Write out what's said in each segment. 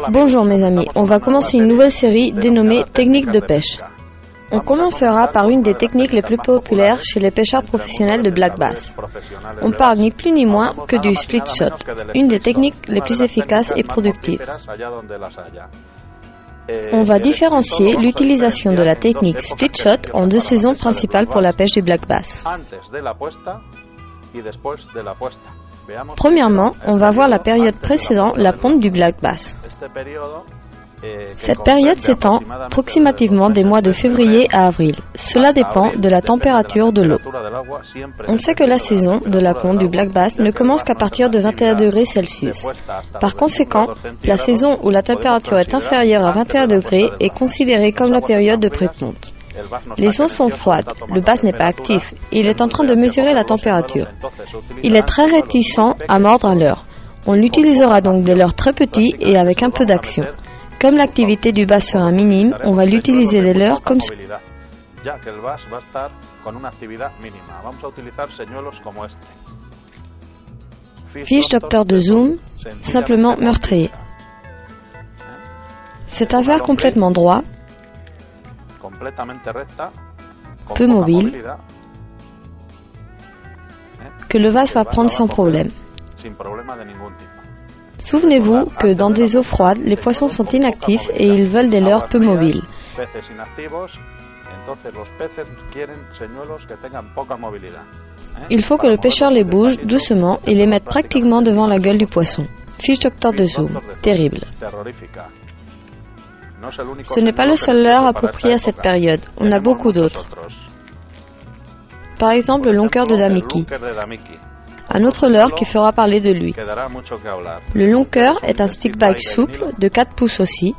Bonjour mes amis, on va commencer une nouvelle série dénommée Techniques de pêche. On commencera par une des techniques les plus populaires chez les pêcheurs professionnels de black bass. On parle ni plus ni moins que du split shot, une des techniques les plus efficaces et productives. On va différencier l'utilisation de la technique split shot en deux saisons principales pour la pêche du black bass. Premièrement, on va voir la période précédant la ponte du black bass. Cette période s'étend approximativement des mois de février à avril. Cela dépend de la température de l'eau. On sait que la saison de la ponte du black bass ne commence qu'à partir de 21 degrés Celsius. Par conséquent, la saison où la température est inférieure à 21 degrés est considérée comme la période de pré-ponte. Les eaux sont froides, le bass n'est pas actif, il est en train de mesurer la température. Il est très réticent à mordre à leurre. On l'utilisera donc des leurres très petits et avec un peu d'action. Comme l'activité du bass sera minime, on va l'utiliser des leurres comme fiche docteur de zoom, simplement meurtrier. C'est un verre complètement droit, peu mobile, que le vase va prendre sans problème. Souvenez-vous que dans des eaux froides, les poissons sont inactifs et ils veulent des leurres peu mobiles. Il faut que le pêcheur les bouge doucement et les mette pratiquement devant la gueule du poisson. Fiche docteur de zoom, terrible. Ce n'est pas le seul leurre approprié à cette période, on a beaucoup d'autres. Par exemple, le long cœur de Damiki. Un autre leurre qui fera parler de lui. Le long cœur est un stickbait souple de 4 pouces aussi.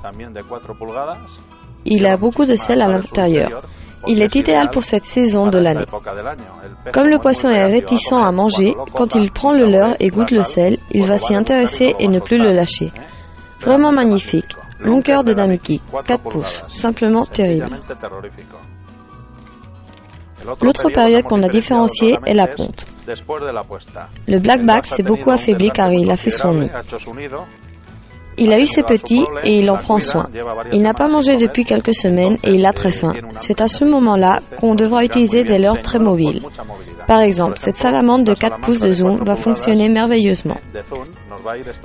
Il a beaucoup de sel à l'intérieur. Il est idéal pour cette saison de l'année. Comme le poisson est réticent à manger, quand il prend le leurre et goûte le sel, il va s'y intéresser et ne plus le lâcher. Vraiment magnifique. Long cœur de Damiki, 4 pouces, simplement terrible. L'autre période qu'on a différenciée est la ponte. Le black bass s'est beaucoup affaibli car il a fait son nid. Il a eu ses petits et il en prend soin. Il n'a pas mangé depuis quelques semaines et il a très faim. C'est à ce moment-là qu'on devra utiliser des leurres très mobiles. Par exemple, cette salamandre de 4 pouces de zoom va fonctionner merveilleusement.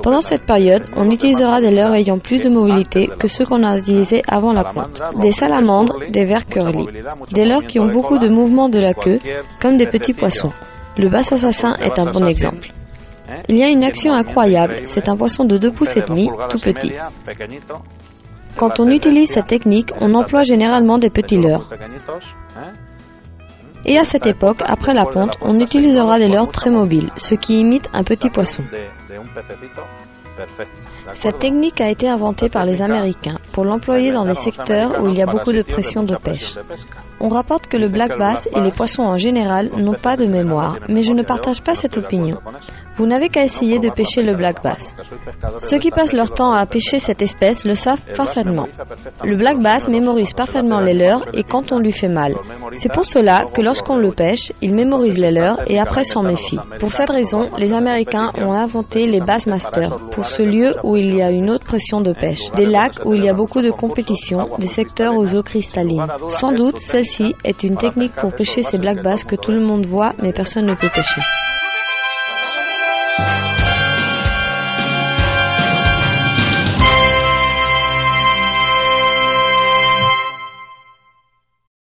Pendant cette période, on utilisera des leurres ayant plus de mobilité que ceux qu'on a utilisés avant la ponte. Des salamandres, des vers curly. Des leurres qui ont beaucoup de mouvements de la queue, comme des petits poissons. Le bass assassin est un bon exemple. Il y a une action incroyable, c'est un poisson de 2 pouces et demi, tout petit. Quand on utilise cette technique, on emploie généralement des petits leurres. Et à cette époque, après la ponte, on utilisera des leurres très mobiles, ce qui imite un petit poisson. Cette technique a été inventée par les Américains pour l'employer dans des secteurs où il y a beaucoup de pression de pêche. On rapporte que le black bass et les poissons en général n'ont pas de mémoire, mais je ne partage pas cette opinion. Vous n'avez qu'à essayer de pêcher le black bass. Ceux qui passent leur temps à pêcher cette espèce le savent parfaitement. Le black bass mémorise parfaitement les leurres et quand on lui fait mal. C'est pour cela que lorsqu'on le pêche, il mémorise les leurres et après s'en méfie. Pour cette raison, les Américains ont inventé les Bassmasters pour ce lieu où il y a une haute pression de pêche, des lacs où il y a beaucoup de compétition, des secteurs aux eaux cristallines. Sans doute, celle-ci est une technique pour pêcher ces black bass que tout le monde voit mais personne ne peut pêcher.